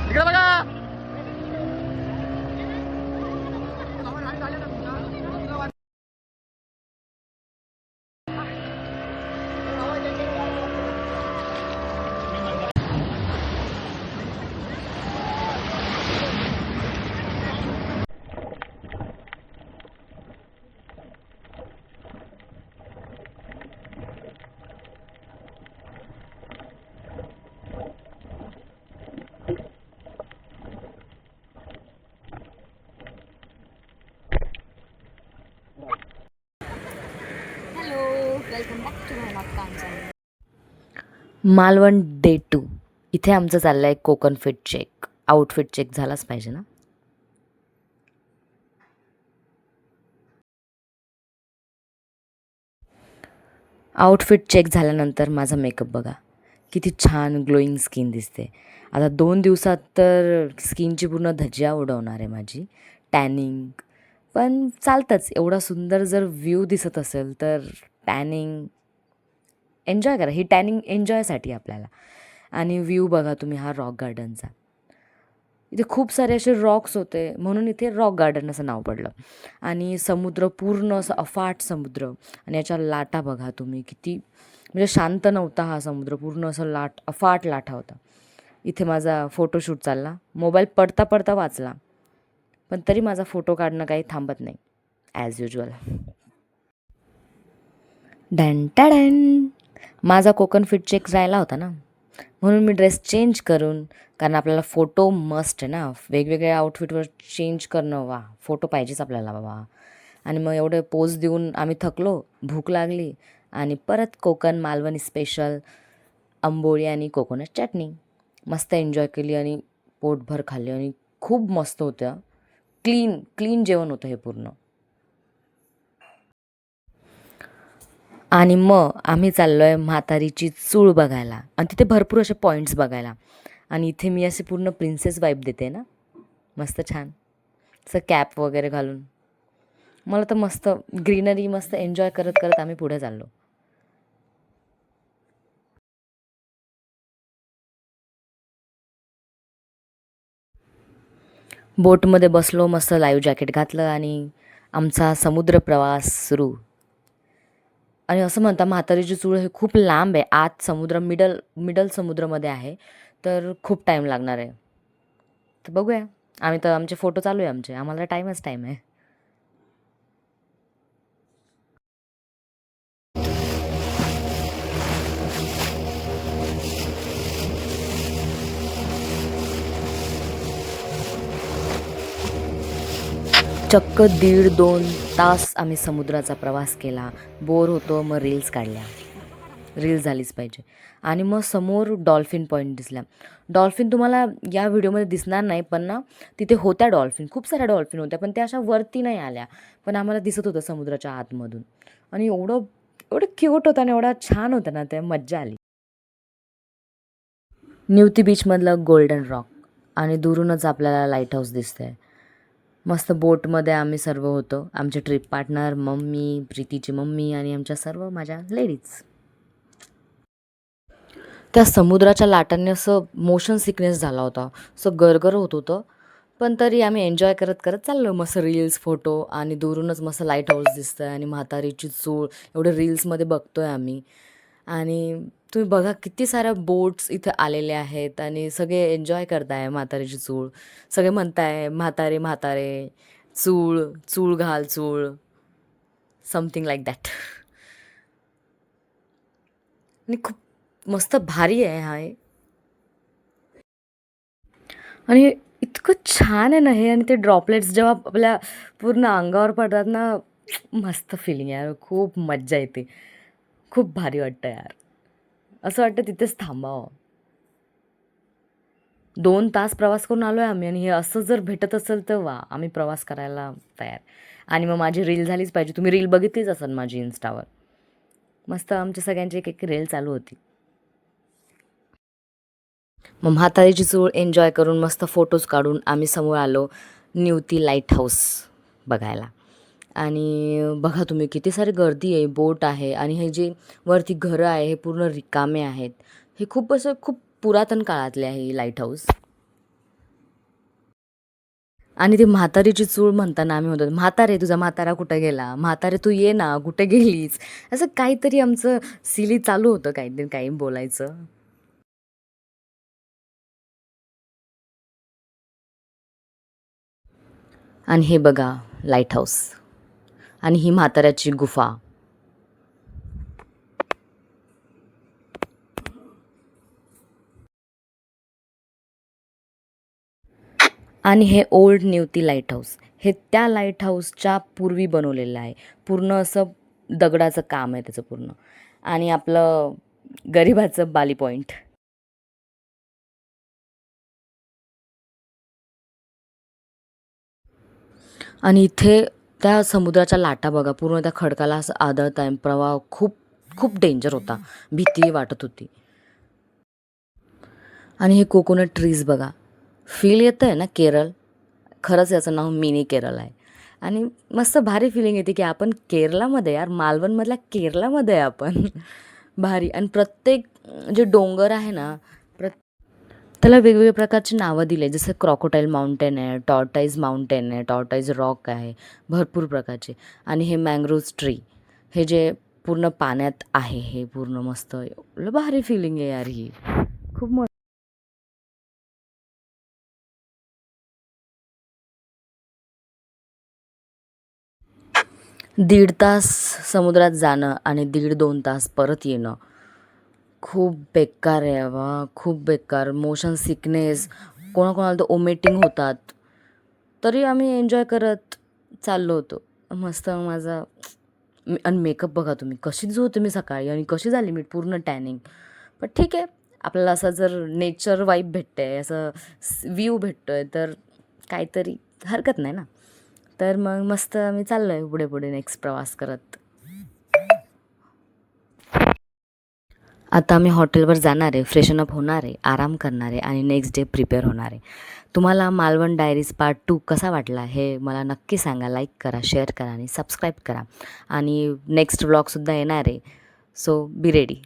इकडे बघा. Hello, welcome back to my Kanchan. Malvan day 2. इथे आमचं चाललं आहे Konkan fit check. Outfit check झालाच पाहिजे ना. आउटफिट चेक झाल्यानंतर माझा मेकअप बघा, किती छान ग्लोईंग स्किन दिसते. आता 2 दिवसात तर स्किनची पूर्ण धज्जा उडवणार आहे माझी. टॅनिंग पण चालतंच. एवढा सुंदर जर व्ह्यू दिसत असेल तर टॅनिंग एन्जॉय करा. ही टॅनिंग एन्जॉयसाठी आपल्याला. आणि व्ह्यू बघा तुम्ही हा रॉक गार्डनचा. इथे खूप सारे असे रॉक्स होते म्हणून इथे रॉक गार्डन असं नाव पडलं. आणि समुद्र पूर्ण असं अफाट समुद्र आणि याच्या लाटा बघा तुम्ही किती, म्हणजे शांत नव्हता हा समुद्र, पूर्ण असं अफाट लाटा होता. इथे माझा फोटोशूट चालला. मोबाईल पडता पडता वाचला, पण तरी माझा फोटो काढणं काही थांबत नाही ॲज युजल. डॅन टॅडॅन. माझा कोकण फिट चेक जायला होता ना, म्हणून मी ड्रेस चेंज करून, कारण आपल्याला फोटो मस्ट आहे ना, वेगवेगळ्या आउटफिटवर चेंज करणं. वा, फोटो पाहिजेच आपल्याला बाबा. आणि मग एवढे पोज देऊन आम्ही थकलो, भूक लागली आणि परत कोकण मालवणी स्पेशल आंबोळी आणि कोकोनट चटणी मस्त एन्जॉय केली आणि पोटभर खाल्ली आणि खूप मस्त होत्या. क्लीन क्लीन जेवण होतं हे पूर्ण. आणि मग आम्ही चाललो आहे म्हातारीची चूळ बघायला आणि तिथे भरपूर असे पॉईंट्स बघायला. आणि इथे मी असे पूर्ण प्रिन्सेस वाईब देते ना, मस्त छान असं कॅप वगैरे घालून. मला तर मस्त ग्रीनरी मस्त एन्जॉय करत करत आम्ही पुढे चाललो. बोटमध्ये बसलो, मस्त लाईव्ह जॅकेट घातलं आणि आमचा समुद्र प्रवास सुरू. आणि असं म्हणता म्हातारीची चूळ हे खूप लांब आहे, आत समुद्र मिडल समुद्रामध्ये आहे, तर खूप टाईम लागणार आहे. तर बघूया. आम्ही तर आमचे फोटो चालू आहे आमचे, आम्हाला टाईमच टाईम आहे. चक्क 1.5-2 तास आम्ही समुद्राचा प्रवास केला. बोर होतो, मग रील्स काढल्या. रील्स झालीच पाहिजे. आणि मग समोर डॉल्फिन पॉईंट दिसला. डॉल्फिन तुम्हाला या व्हिडिओमध्ये दिसणार नाही, पण ना तिथे होत्या डॉल्फिन, खूप साऱ्या डॉल्फिन होत्या, पण त्या अशा वरती नाही आल्या, पण आम्हाला दिसत होतं समुद्राच्या आतमधून. आणि एवढं एवढं क्यूट होतं आणि एवढा छान होतं ना, ते मज्जा आली. निवती बीचमधलं गोल्डन रॉक आणि दुरूनच आपल्याला लाईट हाऊस दिसतंय. मस्त बोटमध्ये आम्ही सर्व होतो, आमचे ट्रिप पार्टनर, मम्मी, प्रीतीची मम्मी आणि आमच्या सर्व माझ्या लेडीज. त्या समुद्राच्या लाटांनी असं मोशन सिकनेस झाला होता, असं गरगर होत होतं, पण तरी आम्ही एन्जॉय करत करत चाललो. मस्त रील्स, फोटो आणि दुरूनच मस्त लाईट हाऊस दिसतं आहे आणि म्हातारीची चूळ एवढे रील्समध्ये बघतो आहे आम्ही. आणि तुम्ही बघा किती साऱ्या बोट्स इथे आलेले आहेत आणि सगळे एन्जॉय करताय म्हातारीची चूळ. सगळे म्हणताय म्हातारे म्हातारे चूळ, चूळ घाल चूळ, समथिंग लाईक दॅट. आणि खूप मस्त भारी आहे हा हे. आणि इतकं छान आहे ना हे, आणि ते ड्रॉपलेट्स जेव्हा आपल्या पूर्ण अंगावर पडतात ना, मस्त फिलिंग यार, खूप मज्जा येते, खूप भारी वाटतं यार. असं वाटतं तिथेच थांबावं. 2 तास प्रवास करून आलो आहे आम्ही आणि हे असं जर भेटत असेल तर वा, आम्ही प्रवास करायला तयार. आणि मग माझी रील झालीच पाहिजे. तुम्ही रील बघितलीच असेल माझी इन्स्टावर. मस्त आमच्या सगळ्यांची एक एक रील चालू होती. मग म्हातारीची चूळ एन्जॉय करून मस्त फोटोज काढून आम्ही समोर आलो निवती लाईट हाऊस बघायला. आणि बघा तुम्ही किती सारी गर्दी आहे, बोट आहे आणि हे जे वरती घरं आहे हे पूर्ण रिकामे आहेत. हे खूप असं खूप पुरातन काळातले आहे ही लाईट हाऊस. आणि ती म्हातारीची चूळ म्हणताना आम्ही म्हणतो, "म्हातारे तुझा म्हातारा कुठे गेला? म्हातारे तू ये ना, कुठे गेलीस?" असं काहीतरी आमचं सिली चालू होतं काहीतरी काही बोलायचं. आणि हे बघा लाईट हाऊस आणि ही म्हाताऱ्याची गुफा. आणि हे ओल्ड न्यूती लाईट हाऊस. हे त्या लाईट हाऊसच्या पूर्वी बनवलेलं आहे. पूर्ण असं दगडाचं काम आहे त्याचं पूर्ण. आणि आपलं गरिबाचं बाली पॉइंट. आणि इथे त्या समुद्राच्या लाटा बघा, पूर्ण त्या खडकाला असं आदळत आहे. प्रवाह खूप खूप डेंजर होता. भीती वाटत होती. आणि हे कोकोनट ट्रीज बघा. फील येतं आहे ना केरळ? खरंच याचं नाव मिनी केरळ आहे. आणि मस्त भारी फिलिंग येते की आपण केरलामध्ये यार, मालवणमधल्या केरलामध्ये आहे आपण. भारी. आणि प्रत्येक जे डोंगर आहे ना, त्याला वेगवेगळ्या प्रकारची नावं दिली आहे. जसं क्रोकोडाईल माउंटेन आहे, टॉर्टाईज माउंटेन आहे, टॉर्टाईज रॉक आहे, भरपूर प्रकारचे. आणि हे मँग्रोव्ज ट्री, हे जे पूर्ण पाण्यात आहे, हे पूर्ण मस्त एवढं भारी फिलिंग आहे यार ही. खूप मस्त. 1.5 तास समुद्रात जाणं आणि 1.5-2 तास परत येणं खूप बेकार आहे बाबा, खूप बेकार. मोशन सिकनेस, कोणाकोणाला तर वॉमिटिंग होतात. तरी आम्ही एन्जॉय करत चाललो होतो. मस्त माझा आणि मेकअप बघा तुम्ही, कशी होते मी सकाळी आणि कशी झाली मी पूर्ण टॅनिंग. पण ठीक आहे, आपल्याला असं जर नेचर वाईब भेटते आहे, असं व्ह्यू भेटतो आहे, तर काहीतरी हरकत नाही ना. तर मग मस्त मी चाललो आहे पुढे पुढे नेक्स्ट प्रवास करत. आता आम्ही हॉटेलवर जाणार आहे, फ्रेशन अप होणार आहे, आराम करणार आहे आणि नेक्स्ट डे प्रिपेअर होणार आहे. तुम्हाला मालवण डायरीज पार्ट 2 कसा वाटला हे मला नक्की सांगा. लाईक करा, शेअर करा आणि सबस्क्राईब करा. आणि नेक्स्ट व्लॉगसुद्धा येणार आहे. So be ready.